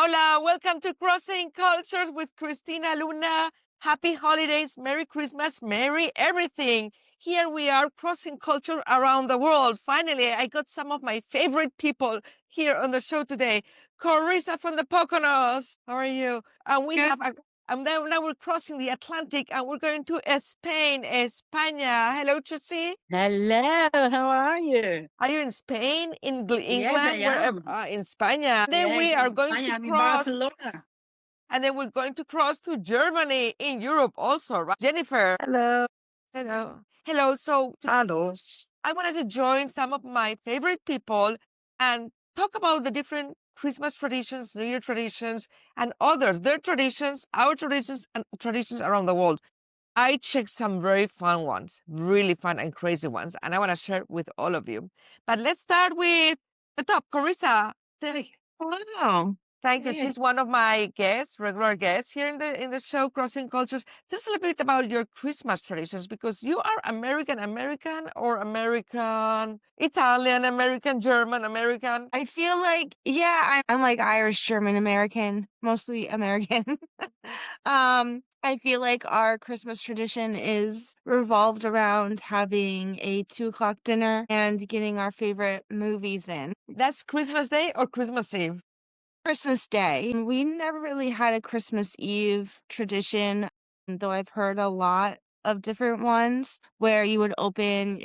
Hola, welcome to Crossing Cultures with Cristina Luna. Happy holidays, Merry Christmas, Merry everything. Here we are crossing culture around the world. Finally, I got some of my favorite people here on the show today. Carissa from the Poconos. How are you? And we Good. have now we're crossing the Atlantic and we're going to Spain, España. Hello, Tracy. Hello, how are you? Are you in Spain, in Yes, I England, wherever? am. In España. Then Yes, we are in going Spain, to I'm in cross. Barcelona. And then we're going to cross to Germany in Europe also, right? Jennifer. Hello. Hello. Hello. So Hello. I wanted to join some of my favorite people and talk about the different Christmas traditions, New Year traditions, and others, their traditions, our traditions, and traditions around the world. I checked some very fun ones, really fun and crazy ones, and I want to share with all of you. But let's start with the top. Carissa, Wow. thank you. Yeah. She's one of my guests, regular guests here in the show, Crossing Cultures. Tell us a little bit about your Christmas traditions because you are American or American, Italian, American, German, American. I feel like, I'm like Irish, German, American, mostly American. I feel like our Christmas tradition is revolved around having a 2 o'clock dinner and getting our favorite movies in. That's Christmas Day or Christmas Eve? Christmas Day. We never really had a Christmas Eve tradition, though I've heard a lot of different ones where you would open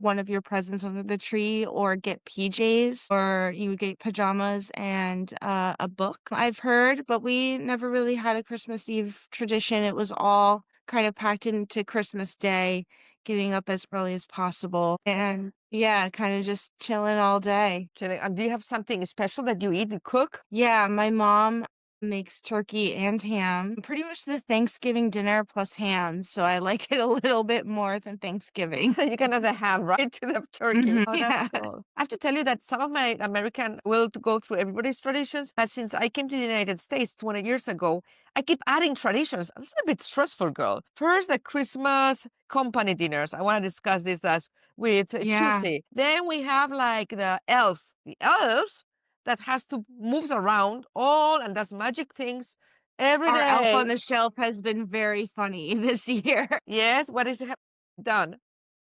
one of your presents under the tree or get PJs or you would get pajamas and a book, I've heard, but we never really had a Christmas Eve tradition. It was all kind of packed into Christmas Day, getting up as early as possible and kind of just chilling all day. Chilling. And do you have something special that you eat, you cook? Yeah, my mom makes turkey and ham. Pretty much the Thanksgiving dinner plus ham, so I like it a little bit more than Thanksgiving. You can have the ham, right? To the turkey. Mhm, Oh, that's yeah. cool. I have to tell you that some of my American will to go through everybody's traditions, but since I came to the United States 20 years ago, I keep adding traditions. It's a bit stressful, girl. First, the Christmas company dinners. I want to discuss this with Yeah. Chusi. Then we have like the elf. The elf that has to moves around all and does magic things every Our elf day. on the shelf has been very funny this year. Yes, what is it done?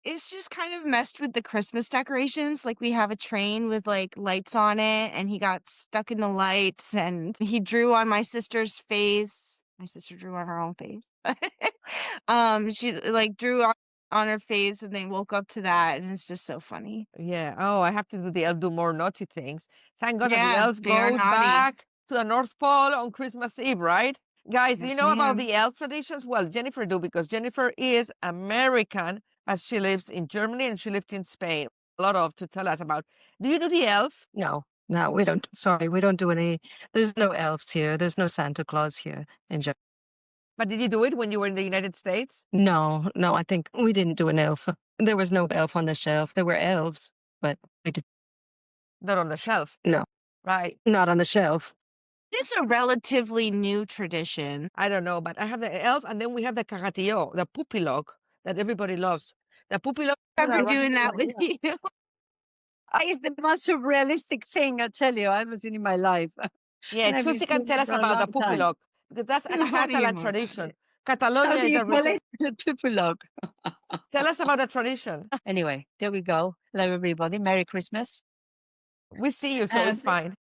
It's just kind of messed with the Christmas decorations. Like we have a train with like lights on it, and he got stuck in the lights and he drew on my sister's face. My sister drew on her own face. She like drew on her face and they woke up to that and it's just so funny. Yeah. Oh, I have to do the elf do more naughty things. Thank God that the Yeah, elf they are goes naughty. back to the North Pole on Christmas Eve, right? Guys, do you Yes, know about ma'am. the elf traditions? Well, Jennifer do because Jennifer is American as she lives in Germany and she lived in Spain. A lot of to tell us about. Do you do the elves? No, we don't. Sorry, we don't do any. There's no elves here. There's no Santa Claus here in Japan. But did you do it when you were in the United States? No, I think we didn't do an elf. There was no elf on the shelf. There were elves, but we did Not on the shelf. no, Right. not on the shelf. It's a relatively new tradition. I don't know, but I have the elf and then we have the Caga Tió, the puppy log that everybody loves. The puppy log. I've been doing that with you. It's the most surrealistic thing, I tell you, I've ever seen in my life. Yeah, And I've been Susie can doing tell it us for a about the long puppy time. log because that's a Tell me Catalan more about tradition. it. Catalonia How do is you a call region. it? The pupilog. Tell us about the tradition. Anyway, there we go. Hello, everybody. Merry Christmas. We see you, so it's fine.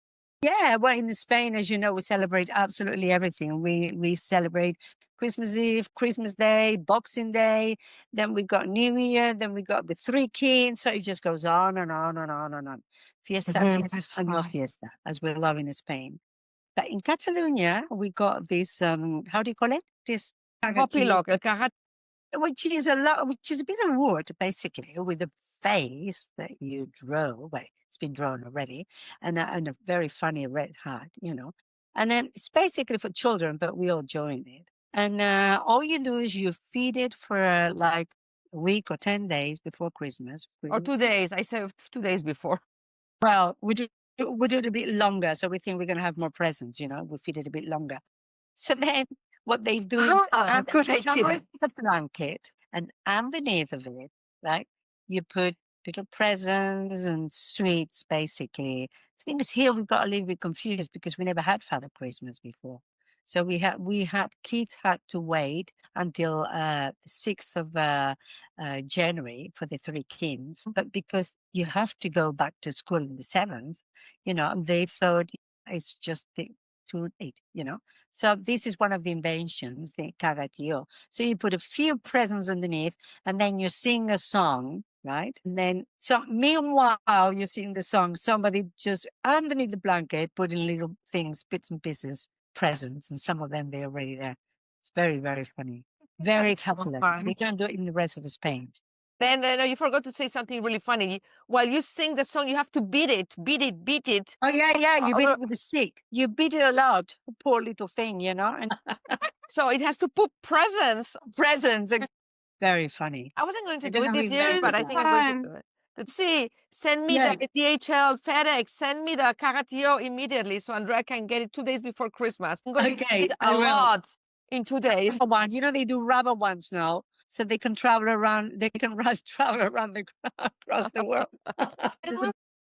Yeah, well, in Spain, as you know, we celebrate absolutely everything. We celebrate Christmas Eve, Christmas Day, Boxing Day. Then we got New Year. Then we got the Three Kings. So it just goes on and on and on and on. Fiesta, Mhm. fiesta, and more fiesta, as we love in Spain. But in Catalonia, we got this. How do you call it? This Puppy log, el caja. which is a piece of wood basically with a face that you draw. Well, it's been drawn already, and a very funny red hat, And then it's basically for children, but we all join it. And all you do is you feed it for like a week or 10 days before Christmas. Or 2 days. I said 2 days before. Well, we do it a bit longer, so we think we're going to have more presents. We feed it a bit longer. So then what they do is Good cover idea. the blanket, and underneath of it, right, you put little presents and sweets, basically. The thing is, here we got a little bit confused because we never had Father Christmas before. So kids had to wait until the 6th of January for the three kings. But because you have to go back to school on the 7th, they thought it's just too late, So this is one of the inventions, the Caga Tió. So you put a few presents underneath and then you sing a song, right? And then, meanwhile, you sing the song, somebody just underneath the blanket putting little things, bits and pieces, presents, and some of them they're already there. It's very, very funny. Very That's so Catalan. fun. They don't do it in the rest of Spain. Then you forgot to say something really funny. While you sing the song, you have to beat it, beat it, beat it. Oh, yeah. You beat it with a stick. You beat it a lot. Poor little thing, And So it has to put presents. presents. Very funny. I wasn't going to I do don't it know this who year, invented but I that. think I'm going to do it. Let's see, send me Yes. the DHL, FedEx, send me the Caga Tió immediately so Andrea can get it 2 days before Christmas. I'm going to Okay, eat I a will. lot in 2 days. One, they do rubber ones now, so they can travel around. They can travel around across the world.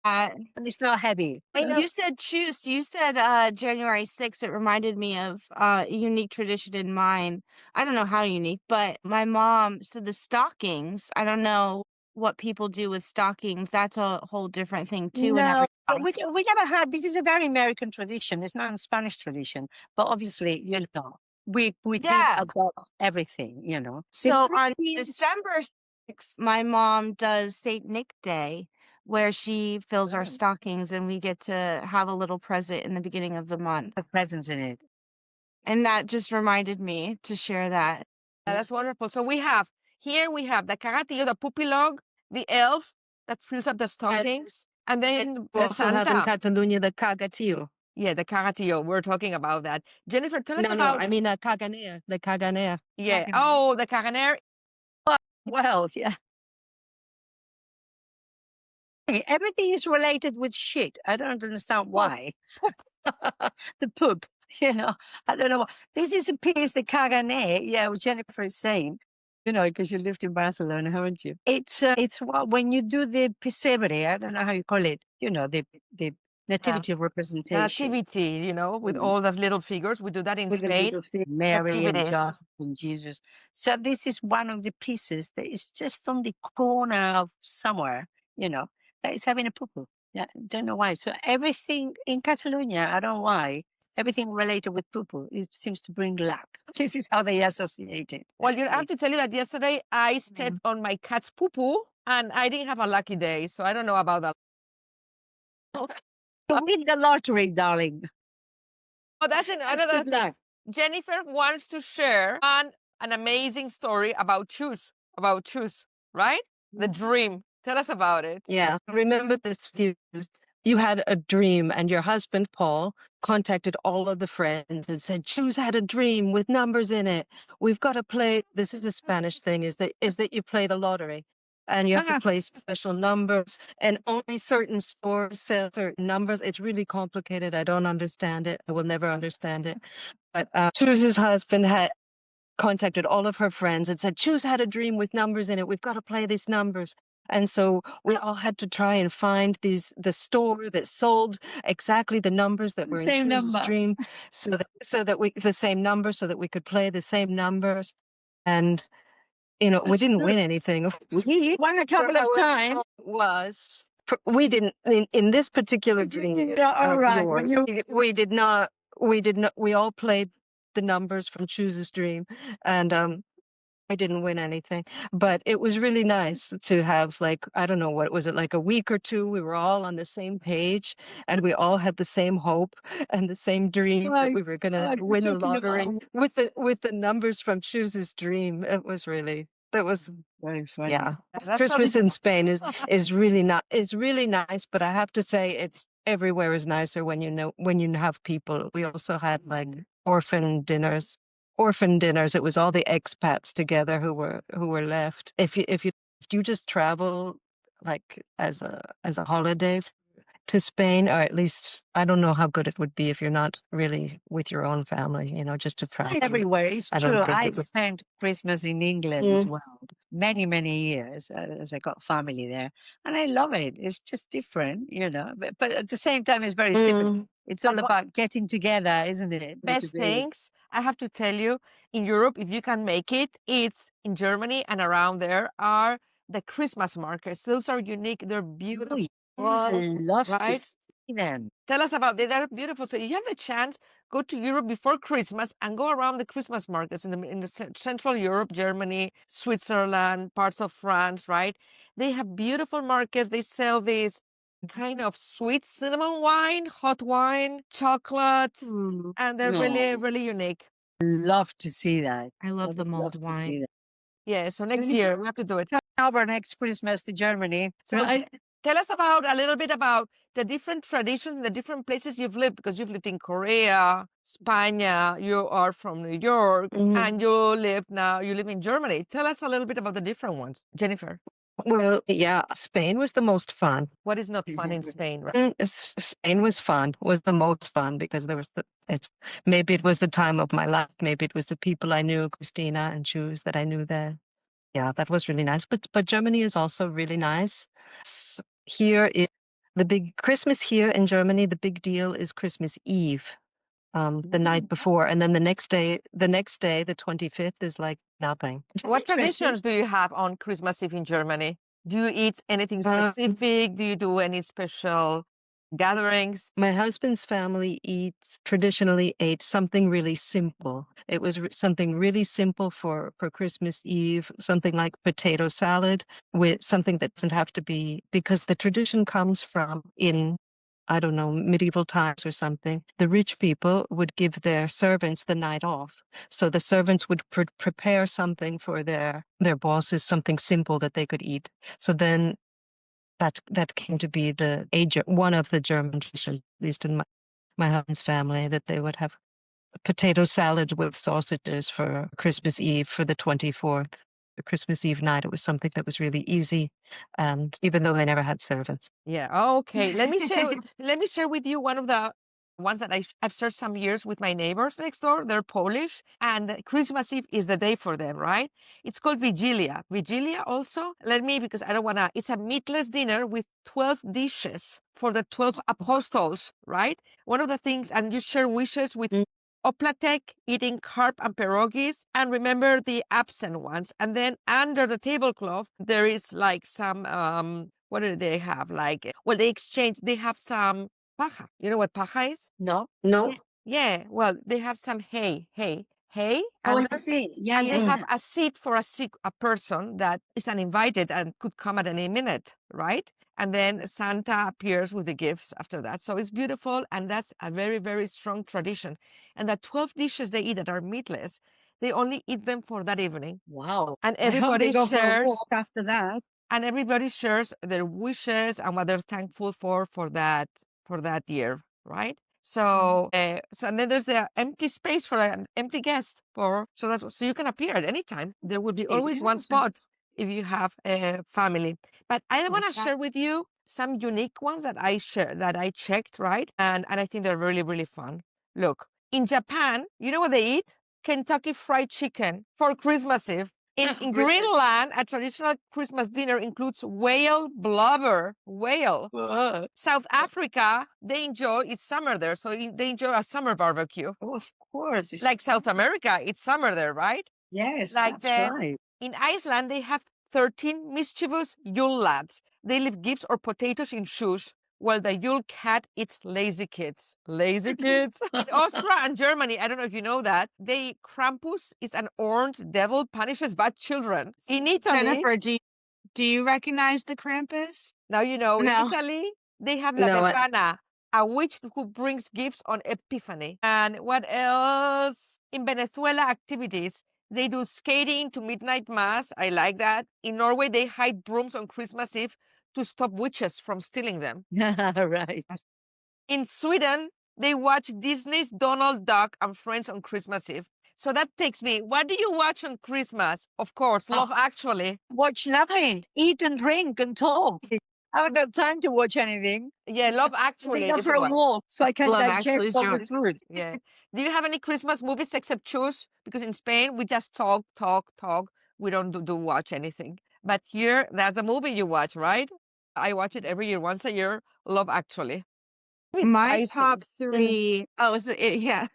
And it's not heavy. You said choose. You said January 6th. It reminded me of a unique tradition in mine. I don't know how unique, but my mom, so the stockings, I don't know what people do with stockings. That's a whole different thing too. In No, every but we house. never had. This is a very American tradition. It's not a Spanish tradition, but obviously, we did Yeah. adopt everything. So on Philippines- December 6th, my mom does Saint Nick Day, where she fills our Oh. stockings and we get to have a little present in the beginning of the month. have presents in it. And that just reminded me to share that. Yeah, that's wonderful. So we have the Caga Tió, the puppy log, the elf that fills up the stockings, and then We also have in Santa. Catalonia the Caga Tió. Yeah, the Caga Tió. We're talking about that. Jennifer, tell us No, about. I mean the Caganea, the Caganea. Yeah. Caganea. Oh, the Caganer. Well, yeah. Hey, everything is related with shit. I don't understand why. The poop. I don't know. This is a piece, the Caganer. Yeah, what Jennifer is saying. Because you lived in Barcelona, haven't you? It's when you do the pesebre. I don't know how you call it. The nativity representation. Nativity, with all the little figures. We do that in With the Spain. little Mary and Nativities. Joseph and Jesus. So this is one of the pieces that is just on the corner of somewhere, that is having a poo-poo. Yeah, don't know why. So everything in Catalonia, I don't know why, everything related with poo-poo, it seems to bring luck. This is how they associate it. Well, I have to tell you that yesterday I stepped on my cat's poo-poo and I didn't have a lucky day. So I don't know about that. You win the lottery, darling. Oh, that's another Good thing. luck. Jennifer wants to share an amazing story about choose, right? The dream. Tell us about it. Yeah, remember this. You had a dream, and your husband Paul contacted all of the friends and said, "Choose had a dream with numbers in it. We've got to play." This is a Spanish thing. Is that you play the lottery, and you have to play special numbers, and only certain stores sell certain numbers. It's really complicated. I don't understand it. I will never understand it. But Choose's husband had contacted all of her friends and said, "Choose had a dream with numbers in it. We've got to play these numbers." And so we all had to try and find the store that sold exactly the numbers that were in Same Choose's number. dream, so that we the same number, so that we could play the same numbers. And we That's didn't good. win anything. We won a couple of times. We didn't in this particular dream. All right. Yours, we did not. We all played the numbers from Choose's dream, and I didn't win anything, but it was really nice to have, like, I don't know, what was it, like a week or two, we were all on the same page and we all had the same hope and the same dream that we were going to win the lottery with the numbers from Choose's dream. That was very funny. Yeah. That's Christmas in Spain is really nice, but I have to say it's everywhere is nicer when you have people. We also had like orphan dinners. It was all the expats together who were left. If you just travel like as a holiday to Spain, or at least I don't know how good it would be if you're not really with your own family, just to travel. Everywhere. It's I don't true. think I it would. spent Christmas in England as well, many, many years, as I got family there. And I love it. It's just different, but at the same time, it's very similar. It's all about getting together, isn't it? Best things, I have to tell you, in Europe, if you can make it, it's in Germany and around there are the Christmas markets. Those are unique. They're beautiful. I love to right? see them. Tell us about them. They're beautiful. So you have the chance, go to Europe before Christmas and go around the Christmas markets in the Central Europe, Germany, Switzerland, parts of France, right? They have beautiful markets. They sell these kind of sweet cinnamon wine, hot wine, chocolate, and they're really, really unique. Love to see that. I love the mulled to see wine. that. Yeah, so next year we have to do it. Our next Christmas to Germany. So tell us a little bit about the different traditions, the different places you've lived, because you've lived in Korea, Spain, you are from New York, and you live in Germany. Tell us a little bit about the different ones, Jennifer. Well, yeah, Spain was the most fun. What is not fun in Spain? Right? Spain was the most fun because maybe it was the time of my life. Maybe it was the people I knew, Christina and Shoes, that I knew there. Yeah, that was really nice. But Germany is also really nice. Here is the big Christmas here in Germany. The big deal is Christmas Eve, the night before, and then the next day, the 25th, is like nothing. What traditions do you have on Christmas Eve in Germany? Do you eat anything specific? Do you do any special gatherings? My husband's family traditionally ate something really simple. It was something really simple for Christmas Eve, something like potato salad with something that doesn't have to be, because the tradition comes from I don't know, medieval times or something. The rich people would give their servants the night off. So the servants would prepare something for their bosses, something simple that they could eat. So then that came to be one of the German traditions, at least in my husband's family, that they would have potato salad with sausages for Christmas Eve, for the 24th. The Christmas Eve night, it was something that was really easy, and even though they never had servants. Yeah. Okay. Let me share with you one of the ones that I've shared some years with my neighbors next door. They're Polish, and Christmas Eve is the day for them, right? It's called Vigilia. Vigilia also, because I don't want to, it's a meatless dinner with 12 dishes for the 12 apostles, right? One of the things, and you share wishes with Oplatek, eating carp and pierogies, and remember the absent ones. And then under the tablecloth, there is like some, what do they have? They have some paja. You know what paja is? No. Yeah. Well, they have some hay. Oh, I see. Yeah, and yeah. they have a seat for a person that is uninvited and could come at any minute, right? And then Santa appears with the gifts after that. So it's beautiful, and that's a very, very strong tradition. And the 12 dishes they eat that are meatless, they only eat them for that evening. Wow. And I hope everybody they go for a shares, walk after that. and everybody shares their wishes and what they're thankful for that year, right? So, and then there's the empty space for an empty guest so you can appear at any time. There will be always one spot if you have a family. But I want to share with you some unique ones that I checked, right? And I think they're really, really fun. Look, in Japan, you know what they eat? Kentucky Fried Chicken for Christmas Eve. In Greenland, a traditional Christmas dinner includes whale blubber. South Africa, it's summer there, so they enjoy a summer barbecue. Oh, of course. Like South America, it's summer there, right? Yes, that's right. In Iceland, they have 13 mischievous Yule lads. They leave gifts or potatoes in shoes, while the Yule cat eats lazy kids. Lazy kids. In Austria and Germany, I don't know if you know that, Krampus is an orange devil, punishes bad children. In Italy, Jennifer, do you recognize the Krampus? now you know. No. In Italy, they have La Befana, a witch who brings gifts on Epiphany. And what else? In Venezuela, activities. They do skating to midnight mass. I like that. In Norway, they hide brooms on Christmas Eve to stop witches from stealing them. Right. In Sweden, they watch Disney's Donald Duck and Friends on Christmas Eve. So that takes me, what do you watch on Christmas? Of course, Love Actually. Watch nothing. Eat and drink and talk. I haven't got time to watch anything. Yeah, Love I Actually go is for a one. walk so I can Love digest Actually is all the yours. food. Yeah. Do you have any Christmas movies except choose? Because in Spain we just talk, talk, talk. We don't do watch anything. But here, that's a movie you watch, right? I watch it every year, once a year. Love Actually. It's My spicy. top three. Oh, yeah.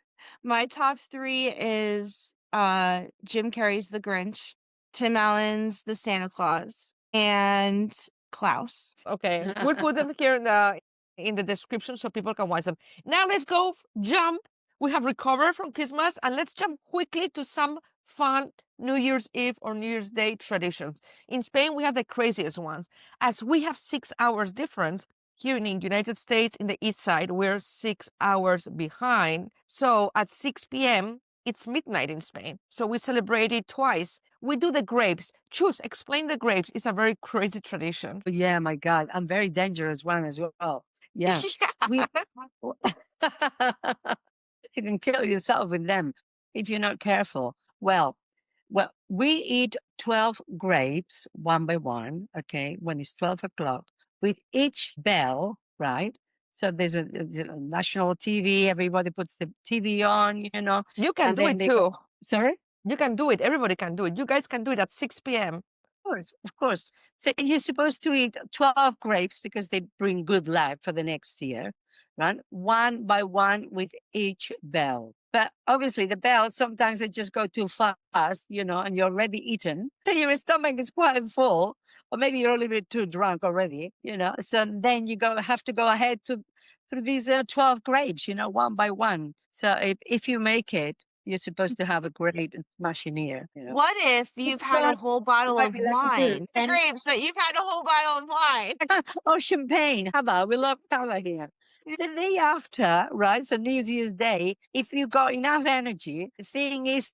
My top three is Jim Carrey's The Grinch, Tim Allen's The Santa Claus, and Klaus. Okay, we'll put them here in the description so people can watch them. Now let's go jump. We have recovered from Christmas, and let's jump quickly to some fun New Year's Eve or New Year's Day traditions. In Spain, we have the craziest ones. As we have 6 hours difference, here in the United States, in the east side, we're 6 hours behind. So at 6 p.m., it's midnight in Spain. So we celebrate it twice. We do the grapes. Choose, explain the grapes. It's a very crazy tradition. Yeah, my God. I'm very dangerous one as well. Yeah. We you can kill yourself with them if you're not careful. Well, we eat 12 grapes one by one, okay, when it's 12 o'clock, with each bell, right? So there's a national TV, everybody puts the TV on, You can and do then it they go, too. sorry? You can do it. Everybody can do it. You guys can do it at 6 p.m. Of course. So you're supposed to eat 12 grapes because they bring good luck for the next year, right? One by one with each bell. But obviously, the bells, sometimes they just go too fast, and you're already eaten. So your stomach is quite full, or maybe you're a little bit too drunk already. So then you have to go ahead through these 12 grapes, one by one. So if you make it, you're supposed to have a great smashing year. What if you've had a whole bottle of wine? The grapes, but you've had a whole bottle of wine. Oh, champagne. Cava. We love cava here. The day after, right? So New Year's Day, if you got enough energy, the thing is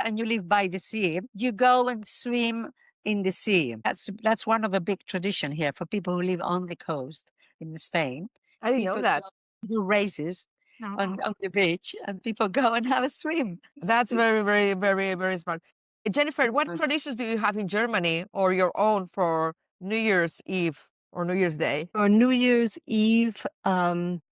and you live by the sea, you go and swim in the sea. That's one of a big tradition here for people who live on the coast in Spain. I didn't know that. Do races on the beach, and people go and have a swim. That's very, very, very, very smart. Jennifer, what traditions do you have in Germany or your own for New Year's Eve or New Year's Day? For New Year's Eve,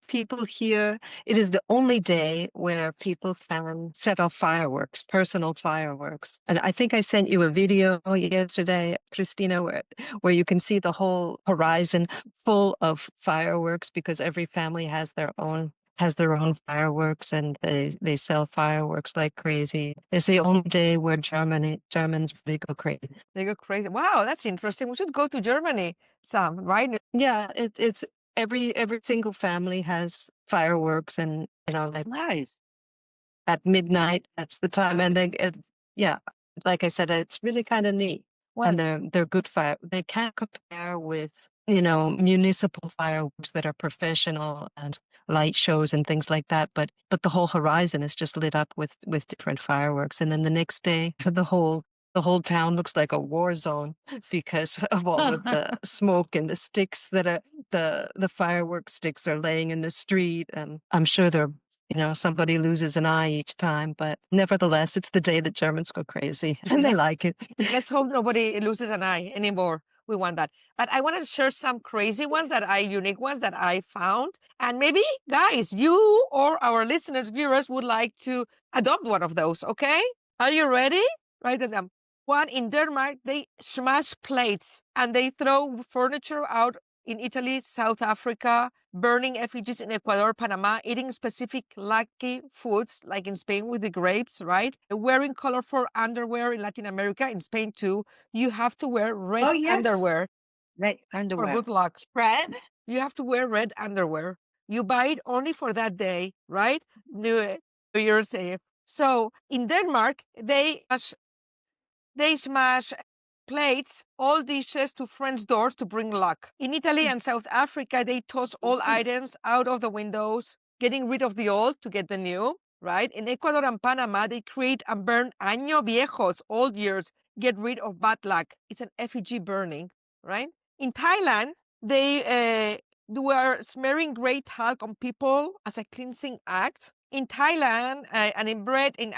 people here, it is the only day where people can set off fireworks, personal fireworks. And I think I sent you a video yesterday, Christina, where you can see the whole horizon full of fireworks because every family has their own fireworks, and they sell fireworks like crazy. It's the only day where Germans really go crazy. They go crazy. Wow, that's interesting. We should go to Germany, Sam, right? Yeah, it's every single family has fireworks, and like Nice. at midnight, that's the time, and yeah, like I said, it's really kind of neat. Well, And they're good fire. They can't compare with municipal fireworks that are professional and light shows and things like that. But the whole horizon is just lit up with different fireworks. And then the next day, the whole town looks like a war zone because of all of the smoke and the sticks that are the fireworks sticks are laying in the street. And I'm sure somebody loses an eye each time, but nevertheless, it's the day that Germans go crazy and they like it. let's hope nobody loses an eye anymore. We want that. But I want to share some crazy ones unique ones that I found. And maybe, guys, you or our listeners, viewers would like to adopt one of those, okay? Are you ready? Write it down. One in Denmark, they smash plates and they throw furniture out in Italy, South Africa, burning effigies in Ecuador, Panama, eating specific lucky foods like in Spain with the grapes, right? Wearing colorful underwear in Latin America, in Spain too. You have to wear red underwear. Red For underwear. good luck. Red? You have to wear red underwear. You buy it only for that day, right? New Year's Eve. So in Denmark, they smash plates, all dishes to friends' doors to bring luck. In Italy and South Africa, they toss all items out of the windows, getting rid of the old to get the new, right? In Ecuador and Panama, they create and burn año viejos, old years, get rid of bad luck. It's an effigy burning, right? In Thailand, they were smearing grey talc on people as a cleansing act. In Thailand and in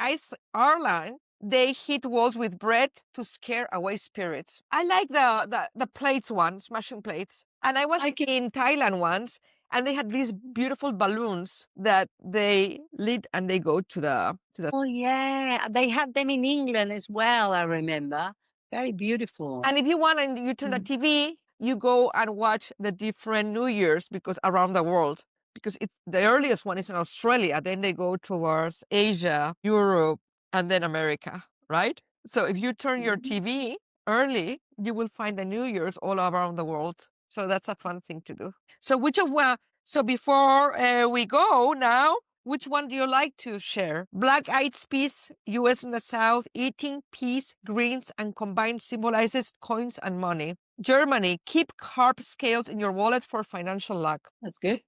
Ireland, they hit walls with bread to scare away spirits. I like the plates one, smashing plates. And I was in Thailand once, and they had these beautiful balloons that they lit and they go to the Oh, yeah. They have them in England as well, I remember. Very beautiful. And if you want and you turn the TV, you go and watch the different New Year's because around the world. Because the earliest one is in Australia, then they go towards Asia, Europe, and then America, right? So if you turn your TV early, you will find the New Year's all around the world. So that's a fun thing to do. So so before we go now, which one do you like to share? Black-eyed peas, US in the South, eating peas, greens, and combined symbolizes coins and money. Germany, keep carb scales in your wallet for financial luck. That's good.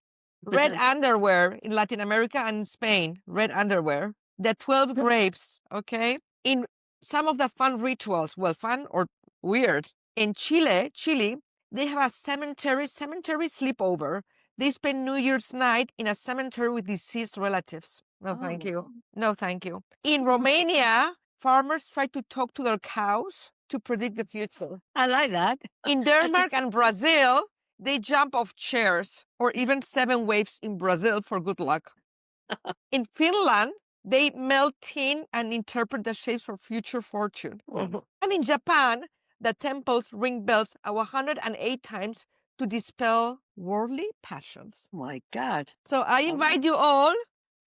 Red underwear in Latin America and Spain, red underwear. The 12 grapes, okay? In some of the fun rituals, well, fun or weird. In Chile, they have a cemetery sleepover. They spend New Year's night in a cemetery with deceased relatives. No, thank you. No, thank you. In Romania, farmers try to talk to their cows to predict the future. I like that. In Denmark and Brazil, they jump off chairs or even 7 waves in Brazil for good luck. In Finland, they melt tin and interpret the shapes for future fortune. And in Japan, the temples ring bells 108 times to dispel worldly passions. Oh my God. So I invite you all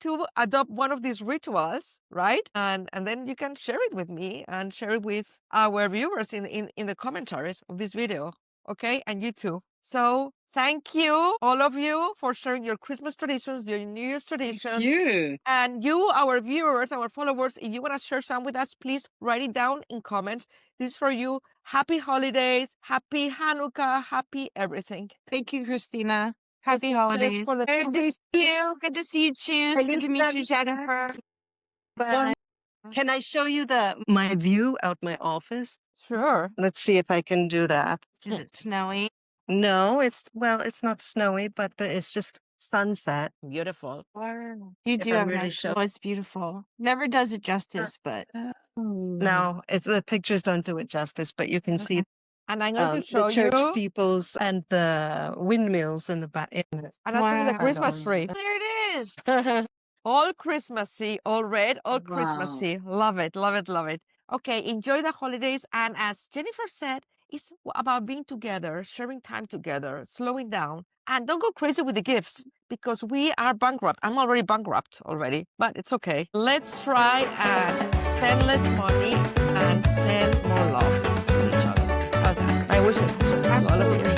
to adopt one of these rituals, right? And then you can share it with me and share it with our viewers in the commentaries of this video, okay? And you too. So thank you, all of you, for sharing your Christmas traditions, your New Year's traditions. Thank you. And you, our viewers, our followers, if you want to share some with us, please write it down in comments. This is for you. Happy holidays, happy Hanukkah, happy everything. Thank you, Christina. Happy holidays. For the Good to see you. Good to see you, Choose. Good to meet you, Jennifer. But can I show you my view out my office? Sure. Let's see if I can do that. Is it snowy? No, it's not snowy, but it's just sunset. Beautiful. Wow. You If do I'm have really nice sure. Oh, it's beautiful. Never does it justice, but No, the pictures don't do it justice, but you can see And I'm going to the show church you. steeples and the windmills in the back. And I'll show you the Wow. Christmas tree. there it is. All Christmassy, all red, all Wow. Christmassy. Love it, love it, love it. Okay, enjoy the holidays. And as Jennifer said, it's about being together, sharing time together, slowing down. And don't go crazy with the gifts because we are bankrupt. I'm already bankrupt already, but it's okay. Let's try and spend less money and spend more love with each other. How's that? I wish it to all of you.